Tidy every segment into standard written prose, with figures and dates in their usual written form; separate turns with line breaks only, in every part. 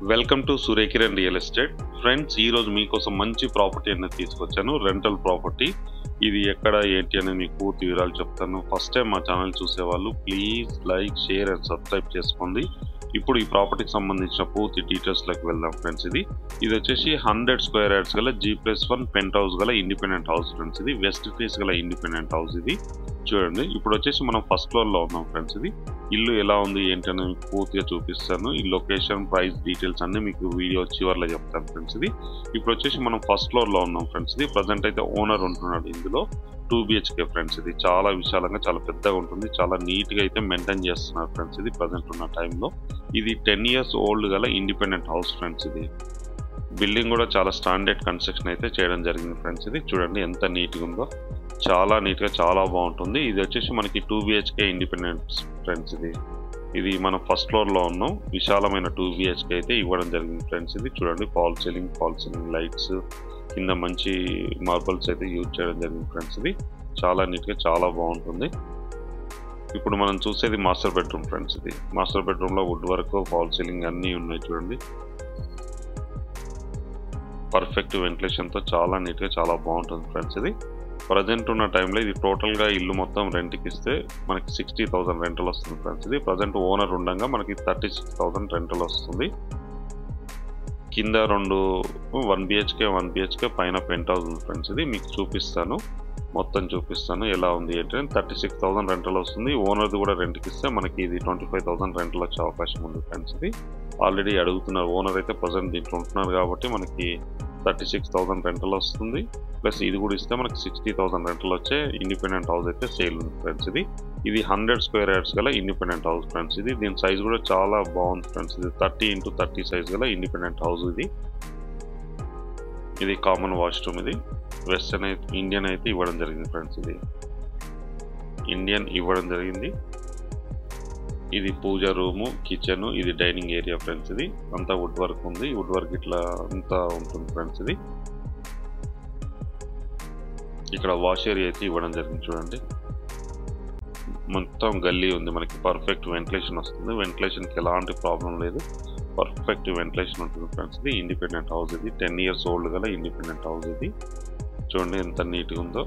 Welcome to Surya Kiran real estate friends. ఈరోజు మీకోసం మంచి ప్రాపర్టీ అనేది తీసుకొచ్చాను. Rental property. ఇది ఎక్కడ ఏంటి అనేది మీకు పూర్తి వివరాలు చెప్తాను. ఫస్ట్ టైం మా ఛానల్ చూసేవాళ్ళు please like, share and subscribe చేసుకోండి. ఇప్పుడు ఈ ప్రాపర్టీకి సంబంధించిన పూర్తి డీటెయిల్స్లోకి వెళ్దాం ఫ్రెండ్స్. ఇది వచ్చేసి 100 స్క్వేర్ యార్డ్స్ గల G+1 పెంట్ హౌస్ గల ఇండిపెండెంట్ హౌస్ ఫ్రెండ్స్. ఇది వెస్ట్ ఫేస్ గల ఇండిపెండెంట్ హౌస్. ఇది చూడండి, ఇప్పుడు వచ్చేసి మనం ఫస్ట్ ఫ్లోర్లో ఉన్నాం ఫ్రెండ్స్. ఇది ఇల్లు ఎలా ఉంది ఏంటి అని మీకు పూర్తిగా చూపిస్తాను. ఈ లొకేషన్, ప్రైస్ డీటెయిల్స్ అన్ని మీకు వీడియో చివర్లో చెప్తాను ఫ్రెండ్స్. ఇది ఇప్పుడు వచ్చేసి మనం ఫస్ట్ ఫ్లోర్లో ఉన్నాం ఫ్రెండ్స్. ఇది ప్రజెంట్ అయితే ఓనర్ ఉంటున్నాడు. ఇందులో 2 BHK ఫ్రెండ్స్. ఇది చాలా విశాలంగా, చాలా పెద్దగా ఉంటుంది. చాలా నీట్గా అయితే మెయింటైన్ చేస్తున్నారు ఫ్రెండ్స్. ఇది ప్రజెంట్ ఉన్న టైంలో ఇది 10 years ఓల్డ్ గల ఇండిపెండెంట్ హౌస్ ఫ్రెండ్స్. ఇది బిల్డింగ్ కూడా చాలా స్టాండర్డ్ కన్స్ట్రక్షన్ అయితే చేయడం జరిగింది ఫ్రెండ్స్. ఇది చూడండి ఎంత నీట్గా ఉందో, చాలా నీట్గా, చాలా బాగుంటుంది. ఇది వచ్చేసి మనకి 2 BHK ఇండిపెండెంట్ ఫ్రెండ్స్. ఇది మనం ఫస్ట్ ఫ్లోర్లో ఉన్నాం. విశాలమైన 2 BHK అయితే ఇవ్వడం జరిగింది ఫ్రెండ్స్. ఇది చూడండి, ఫాల్ సీలింగ్ లైట్స్, కింద మంచి మార్బల్స్ అయితే యూజ్ చేయడం జరిగింది ఫ్రెండ్స్. ఇది చాలా నీట్గా, చాలా బాగుంటుంది. ఇప్పుడు మనం చూసేది మాస్టర్ బెడ్రూమ్ ఫ్రెండ్స్. ఇది మాస్టర్ బెడ్రూమ్లో వుడ్ వర్క్, ఫాల్ సీలింగ్ అన్నీ ఉన్నాయి చూడండి. పర్ఫెక్ట్ వెంటిలేషన్తో చాలా నీట్గా, చాలా బాగుంటుంది ఫ్రెండ్స్. ఇది ప్రజెంట్ ఉన్న టైంలో ఇది టోటల్గా ఇల్లు మొత్తం రెంట్కి ఇస్తే మనకి 60,000 రెంటల్ వస్తుంది ఫ్రెండ్స్. ఇది ప్రజెంట్ ఓనర్ ఉండగా మనకి 36,000 రెంటల్ వస్తుంది. కింద 1 BHK పైన పెంట్ హౌస్ ఉంది ఫ్రెండ్స్. ఇది మీకు చూపిస్తాను, మొత్తం చూపిస్తాను ఎలా ఉంది ఏంటంటే 36,000 రెంటల్ వస్తుంది. ఓనర్ది కూడా రెంట్కి ఇస్తే మనకి ఇది 25,000 రెంటల్ వచ్చే అవకాశం ఉంది ఫ్రెండ్స్. ఇది ఆల్రెడీ అడుగుతున్నారు. ఓనర్ అయితే ప్రజెంట్ దీంట్లో ఉంటున్నారు కాబట్టి మనకి 36,000 రెంటల్ వస్తుంది. ప్లస్ ఇది కూడా ఇస్తే మనకి 60,000 రెంటల్ వచ్చే ఇండిపెండెంట్ హౌస్ అయితే సేల్ ఉంది ఫ్రెండ్స్. ఇది 100 స్క్వేర్ యార్డ్స్ గల ఇండిపెండెంట్ హౌస్ ఫ్రెండ్స్. ఇది దీని సైజ్ కూడా చాలా బాగుంది ఫ్రెండ్స్. ఇది 30x30 సైజ్ గల ఇండిపెండెంట్ హౌస్. ఇది కామన్ వాష్రూమ్. ఇది వెస్టర్న్ అయితే, ఇండియన్ అయితే ఇవ్వడం జరిగింది ఫ్రెండ్స్. ఇది ఇండియన్ ఇవ్వడం జరిగింది. ఇది పూజ రూము, కిచెన్, ఇది డైనింగ్ ఏరియా ఫ్రెండ్స్. ఇది అంతా వుడ్ వర్క్ ఉంది. వుడ్ వర్క్ ఇట్లా అంతా ఉంటుంది ఫ్రెండ్స్. ఇది ఇక్కడ వాష్ ఏరియా అయితే ఇవ్వడం జరిగింది చూడండి. మొత్తం గల్లీ ఉంది. మనకి పర్ఫెక్ట్ వెంటిలేషన్ వస్తుంది. వెంటిలేషన్కి ఎలాంటి ప్రాబ్లం లేదు. పర్ఫెక్ట్ వెంటిలేషన్ ఉంటుంది ఫ్రెండ్స్. ఇది ఇండిపెండెంట్ హౌస్. ఇది 10 years ఓల్డ్ గల ఇండిపెండెంట్ హౌస్. ఇది చూడండి ఎంత నీట్గా ఉందో.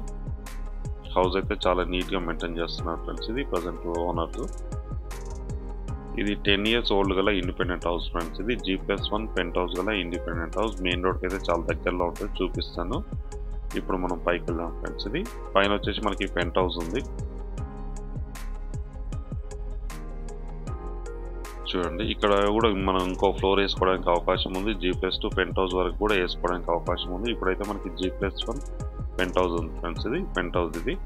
హౌస్ అయితే చాలా నీట్గా మెయింటైన్ చేస్తున్నారు ఫ్రెండ్స్. ఇది ప్రజెంట్ ఓనర్స్. ఇది 10 years ఓల్డ్ గల ఇండిపెండెంట్ హౌస్ ఫ్రెండ్స్. ఇది G+1 పెంట్ హౌస్ గల ఇండిపెండెంట్ హౌస్. మెయిన్ రోడ్కి అయితే చాలా దగ్గరలో ఉంటుంది, చూపిస్తాను. ఇప్పుడు మనం పైకి వెళ్దాం ఫ్రెండ్స్. ఇది పైన వచ్చేసి మనకి పెంట్ హౌస్ ఉంది చూడండి. ఇక్కడ కూడా మనం ఇంకో ఫ్లోర్ వేసుకోవడానికి అవకాశం ఉంది. G+2 పెంట్ హౌస్ వరకు కూడా వేసుకోవడానికి అవకాశం ఉంది. ఇప్పుడైతే మనకి G+1 పెంట్ హౌస్ ఉంది ఫ్రెండ్స్. ఇది పెంట్ హౌస్. ఇది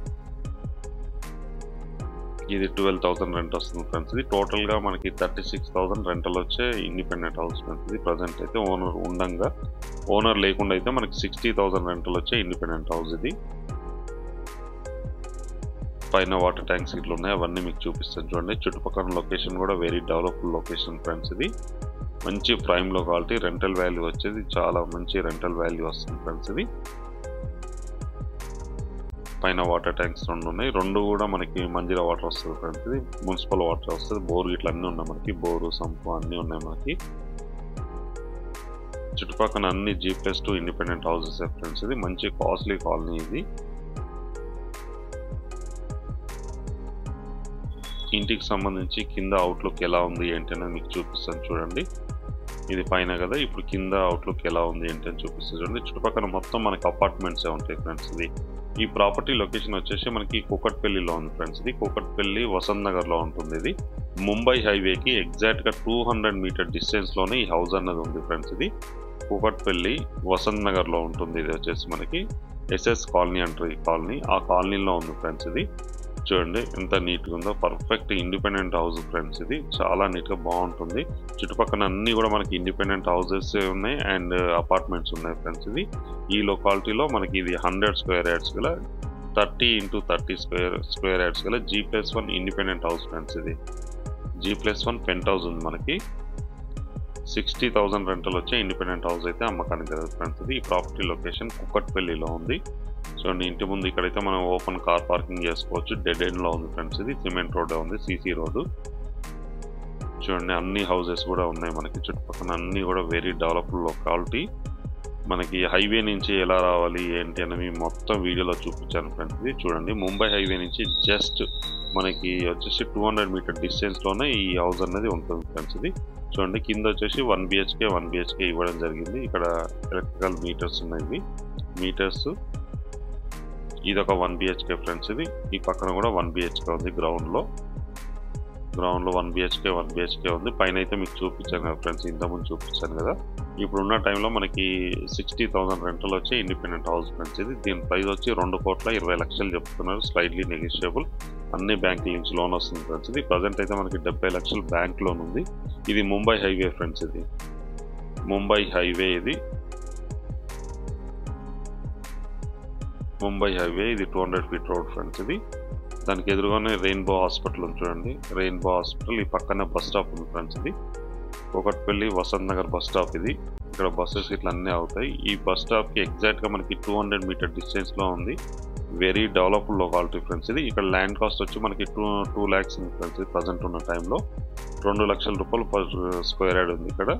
12,000 రెంట్ వస్తుంది ఫ్రెండ్స్. ఇది టోటల్గా మనకి 36,000 రెంటల్ వచ్చే ఇండిపెండెంట్ హౌస్ ఫ్రెండ్స్. ఇది ప్రజెంట్ అయితే ఓనర్ ఉండంగా, ఓనర్ లేకుండా అయితే మనకి 60,000 రెంటల్ వచ్చే ఇండిపెండెంట్ హౌస్. ఇది పైన వాటర్ ట్యాంక్స్ ఇట్లా ఉన్నాయి, అవన్నీ మీకు చూపిస్తాను చూడండి. చుట్టుపక్కల లొకేషన్ కూడా వెరీ డెవలప్డ్ లొకేషన్ ఫ్రెండ్స్. ఇది మంచి ప్రైమ్ లొకాలిటీ. రెంటల్ వాల్యూ వచ్చేది చాలా మంచి రెంటల్ వాల్యూ వస్తుంది ఫ్రెండ్స్. ఇది పైన వాటర్ ట్యాంక్స్ 2 ఉన్నాయి. 2 కూడా మనకి మంజీరా వాటర్ వస్తుంది ఫ్రెండ్స్. ఇది మున్సిపల్ వాటర్ వస్తుంది. బోర్ ఇట్లా అన్నీ ఉన్నాయి మనకి. బోరు, సంపు అన్నీ ఉన్నాయి మనకి. చుట్టుపక్కల అన్ని G+2 ఇండిపెండెంట్ హౌసెస్ ఫ్రెండ్స్. ఇది మంచి కాస్ట్లీ కాలనీ. ఇది ఇంటికి సంబంధించి కింద అవుట్లుక్ ఎలా ఉంది ఏంటి అనేది మీకు చూపిస్తాను చూడండి. ఇది పైన కదా, ఇప్పుడు కింద అవుట్లుక్ ఎలా ఉంది ఏంటి అని చూపిస్తాను చూడండి. చుట్టుపక్కల మొత్తం మనకి అపార్ట్మెంట్సే ఉంటాయి ఫ్రెండ్స్. ఈ ప్రాపర్టీ లొకేషన్ వచ్చేసి మనకి కూకట్పల్లిలో ఉంది ఫ్రెండ్స్. ఇది కూకట్పల్లి వసంత్ నగర్లో ఉంటుంది. ఇది ముంబై హైవేకి ఎగ్జాక్ట్గా 200 మీటర్ డిస్టెన్స్లోనే ఈ హౌస్ అన్నది ఉంది ఫ్రెండ్స్. ఇది కూకట్పల్లి వసంత్ నగర్లో ఉంటుంది. ఇది వచ్చేసి మనకి SS కాలనీ అంటారు ఈ కాలనీ. ఆ కాలనీలో ఉంది ఫ్రెండ్స్. ఇది చూడండి ఎంత నీట్గా ఉందో. Perfect independent house friends. ఇది చాలా నీట్గా బాగుంటుంది. చుట్టుపక్కల అన్నీ కూడా మనకి ఇండిపెండెంట్ హౌసెస్ ఉన్నాయి అండ్ అపార్ట్మెంట్స్ ఉన్నాయి ఫ్రెండ్స్. ఇది ఈ లొకాలిటీలో మనకి ఇది 100 స్క్వేర్ యార్డ్స్ గల 30x30 స్క్వేర్ యార్డ్స్ గల G+1 ఇండిపెండెంట్ హౌస్ ఫ్రెండ్స్. ఇది G+1 పెంట్ హౌస్ ఉంది మనకి. 60,000 రెంటల్ వచ్చే ఇండిపెండెంట్ హౌస్ అయితే అమ్మకానికి కదా ఫ్రెండ్స్. ఇది ఈ ప్రాపర్టీ లొకేషన్ కూకట్పల్లిలో ఉంది. చూడండి, ఇంటి ముందు ఇక్కడైతే మనం ఓపెన్ కార్ పార్కింగ్ చేసుకోవచ్చు. డెడ్ ఎండ్లో ఉంది ఫ్రెండ్స్. ఇది సిమెంట్ రోడ్ ఉంది, CC రోడ్డు. చూడండి అన్ని హౌసెస్ కూడా ఉన్నాయి మనకి చుట్టుపక్కల అన్నీ కూడా వెరీ డెవలప్డ్ లొకాలిటీ. మనకి హైవే నుంచి ఎలా రావాలి ఏంటి అనేవి మొత్తం వీడియోలో చూపించాను ఫ్రెండ్స్. ఇది చూడండి ముంబై హైవే నుంచి జస్ట్ మనకి వచ్చేసి 200 మీటర్ డిస్టెన్స్లోనే ఈ హౌస్ అనేది ఉంటుంది ఫ్రెండ్స్. ఇది చూడండి కింద వచ్చేసి 1 BHK ఇవ్వడం జరిగింది. ఇక్కడ ఎలక్ట్రికల్ మీటర్స్ ఉన్నాయి. మీటర్స్ ఇది ఒక 1 BHK ఫ్రెండ్స్. ఇది ఈ పక్కన కూడా 1 BHK ఉంది. గ్రౌండ్లో 1 BHK ఉంది. పైన అయితే మీకు చూపించాను కదా ఫ్రెండ్స్, ఇంతకుముందు చూపించాను కదా. ఇప్పుడున్న టైంలో మనకి 60,000 రెంటల్ వచ్చే ఇండిపెండెంట్ హౌస్ ఫ్రెండ్స్. ఇది దీని ప్రైస్ వచ్చి 2,20,00,000 చెప్తున్నారు. Slightly negotiable. అన్ని బ్యాంకుల నుంచి లోన్ వస్తుంది ఫ్రెండ్స్. ఇది ప్రజెంట్ అయితే మనకి 70 లక్షలు బ్యాంక్ లోన్ ఉంది. ఇది ముంబై హైవే ఫ్రెండ్స్. ఇది ముంబై హైవే. ఇది 200 ఫీట్ రోడ్ ఫ్రెండ్స్. ఇది దానికి ఎదురుగానే రెయిన్బో హాస్పిటల్ ఉంది చూడండి. రెయిన్బో హాస్పిటల్ ఈ పక్కనే బస్ స్టాప్ ఉంది ఫ్రెండ్స్. ఇది కూకట్పల్లి వసంత్ నగర్ బస్ స్టాప్. ఇది ఇక్కడ బస్సెస్ ఇట్లా అన్నీ అవుతాయి. ఈ బస్ స్టాప్కి ఎగ్జాక్ట్గా మనకి 200 మీటర్ డిస్టెన్స్లో ఉంది. Very developed locality friends. ఇది ఇక్కడ ల్యాండ్ కాస్ట్ వచ్చి మనకి 2 lakhs ఉంది ఫ్రెండ్స్. ఇది ప్రజెంట్ ఉన్న టైంలో 2 లక్షల రూపాయలు పర్ స్క్వేర్ యార్డ్ ఉంది ఇక్కడ.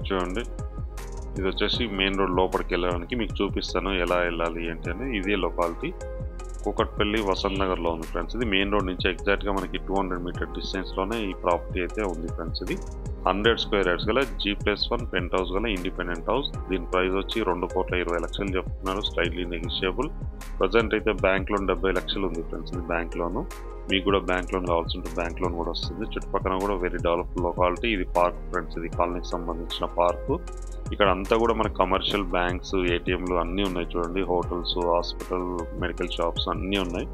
చూడండి ఇది వచ్చేసి మెయిన్ రోడ్ లోపలికి వెళ్ళడానికి మీకు చూపిస్తాను ఎలా వెళ్ళాలి ఏంటి అని. ఇదే లొకాలిటీ కూకట్పల్లి వసంత్ నగర్లో ఉంది ఫ్రెండ్స్. ఇది మెయిన్ రోడ్ నుంచి ఎగ్జాక్ట్గా మనకి 200 మీటర్ డిస్టెన్స్లోనే ఈ ప్రాపర్టీ అయితే ఉంది ఫ్రెండ్స్. ఇది 100 స్క్వేర్ యార్డ్స్ గల G+1 పెంట్ హౌస్ గల ఇండిపెండెంట్ హౌస్. దీని ప్రైస్ వచ్చి 2,20,00,000 చెప్తున్నారు. Slightly negotiable. ప్రజెంట్ అయితే బ్యాంక్ లోన్ 70 లక్షలు ఉంది ఫ్రెండ్స్. ఇది బ్యాంక్ లోను. మీకు కూడా బ్యాంక్ లోన్ కావాల్సి ఉంటే బ్యాంక్ లోన్ కూడా వస్తుంది. చుట్టుపక్కల కూడా వెరీ డెవలప్డ్ లొకాలిటీ. ఇది పార్క్ ఫ్రెండ్స్. ఇది కాలనీకి సంబంధించిన పార్కు. ఇక్కడ అంతా కూడా మనకి కమర్షియల్ బ్యాంక్స్, ATMలు అన్నీ ఉన్నాయి చూడండి. హోటల్స్, హాస్పిటల్, మెడికల్ షాప్స్ అన్నీ ఉన్నాయి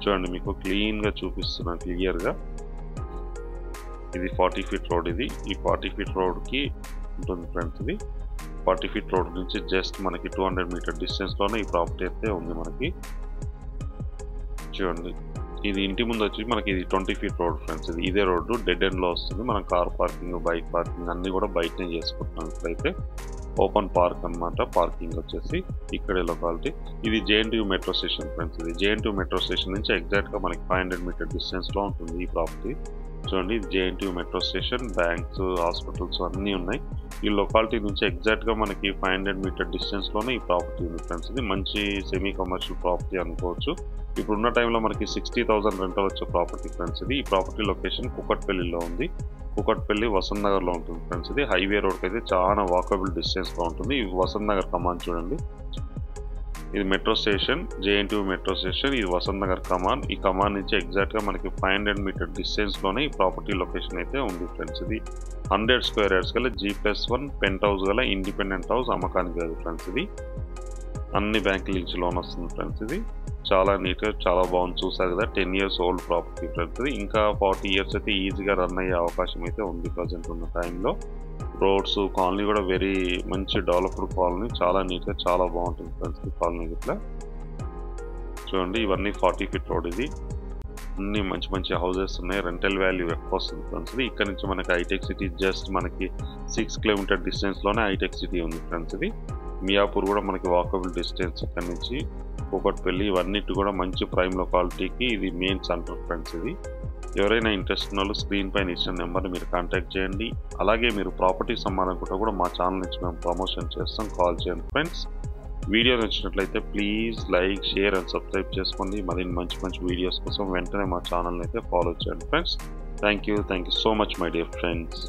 చూడండి. మీకు క్లీన్గా చూపిస్తున్నాను క్లియర్గా. ఇది 40 ఫీట్ రోడ్. ఇది ఈ 40 ఫీట్ రోడ్కి ఉంటుంది ఫ్రెండ్స్. ఇది 40 ఫీట్ రోడ్ నుంచి జస్ట్ మనకి 200 మీటర్ డిస్టెన్స్లోనే ఈ ప్రాపర్టీ అయితే ఉంది మనకి. చూడండి ఇది ఇంటి ముందు వచ్చి మనకి ఇది 20 ఫీట్ రోడ్ ఫ్రెండ్స్. ఇది ఇదే రోడ్డు డెడ్ ఎండ్లో వస్తుంది. మనం కార్ పార్కింగ్, బైక్ పార్కింగ్ అన్నీ కూడా బయటనే చేసుకుంటున్నాం. ఇప్పుడైతే ఓపెన్ పార్క్ అనమాట. పార్కింగ్ వచ్చేసి ఇక్కడే లొకాలిటీ. ఇది JNTU మెట్రో స్టేషన్ ఫ్రెండ్స్. ఇది JNTU మెట్రో స్టేషన్ నుంచి ఎగ్జాక్ట్గా మనకి 500 మీటర్ డిస్టెన్స్లో ఉంటుంది ఈ ప్రాపర్టీ. చూడండి ఇది JNTU metro station. Banks, hospitals అన్నీ ఉన్నాయి. ఈ లొకాలిటీ నుంచి ఎగ్జాక్ట్గా మనకి 500 మీటర్ డిస్టెన్స్లోనే ఈ ప్రాపర్టీ ఉంది ఫ్రెండ్స్. ఇది మంచి సెమీ కమర్షియల్ ప్రాపర్టీ అనుకోవచ్చు. ఇప్పుడున్న టైంలో మనకి 60,000 రెంటల్ వచ్చే ప్రాపర్టీ ఫ్రెండ్స్. ఇది ఈ ప్రాపర్టీ లొకేషన్ కూకట్పల్లిలో ఉంది. కూకట్పల్లి వసంత్ నగర్లో ఉంటుంది ఫ్రెండ్స్. ఇది హైవే రోడ్కి అయితే చాలా వాకబుల్ డిస్టెన్స్లో ఉంటుంది. ఈ వసంత్ నగర్ కమాన్ చూడండి. ఇది metro station, JNTU metro station. ఇది వసంత్ నగర్ కమాన్. ఈ కమాన్ నుంచి ఎగ్జాక్ట్గా మనకి 500 మీటర్ డిస్టెన్స్లోనే ఈ ప్రాపర్టీ లొకేషన్ అయితే ఉంది ఫ్రెండ్స్. ఇది 100 స్క్వేర్ యార్డ్స్ గల G+1 పెంట్ హౌస్ గల ఇండిపెండెంట్ హౌస్ అమ్మకానికి కాదు ఫ్రెండ్స్. ఇది అన్ని బ్యాంకుల నుంచి లోన్ వస్తుంది ఫ్రెండ్స్. ఇది చాలా నీట్గా చాలా బాగుంది. చూసారు కదా 10 years ఓల్డ్ ప్రాపర్టీ ఫ్రెండ్స్. ఇది ఇంకా 40 years అయితే ఈజీగా రన్ అయ్యే అవకాశం అయితే ఉంది ప్రజెంట్ ఉన్న టైంలో. రోడ్స్, కాలనీ కూడా వెరీ మంచి డెవలప్డ్ కాలనీ. చాలా నీట్గా చాలా బాగుంటుంది ఫ్రెండ్స్ ఈ కాలనీ. ఇట్లా చూడండి ఇవన్నీ 40 ఫీట్ రోడ్. ఇది అన్ని మంచి మంచి హౌసెస్ ఉన్నాయి. రెంటల్ వాల్యూ ఎక్కువ వస్తుంది ఫ్రెండ్స్. ఇది ఇక్కడ నుంచి మనకి హైటెక్ సిటీ జస్ట్ మనకి 6 కిలోమీటర్ డిస్టెన్స్లోనే హైటెక్ సిటీ ఉంది ఫ్రెండ్స్. ఇది మియాపూర్ కూడా మనకి వాకబుల్ డిస్టెన్స్ ఇక్కడ నుంచి. కూకట్పల్లి ఇవన్నిటి కూడా మంచి ప్రైమ్ లొకాలిటీకి ఇది మెయిన్ సెంటర్ ఫ్రెండ్స్. ఇది ఎవరైనా ఇంట్రెస్ట్ ఉన్న వాళ్ళు స్క్రీన్ పైన ఇచ్చిన నెంబర్ని మీరు కాంటాక్ట్ చేయండి. అలాగే మీరు ప్రాపర్టీ సంబంధించిన కూడా మా ఛానల్ నుంచి మేము ప్రమోషన్ చేస్తాం. కాల్ చేయండి ఫ్రెండ్స్. వీడియో నచ్చినట్లయితే please like, share and subscribe చేసుకోండి. మరిన్ని మంచి మంచి వీడియోస్ కోసం వెంటనే మా ఛానల్ని అయితే ఫాలో చేయండి friends. Thank you so much my dear friends.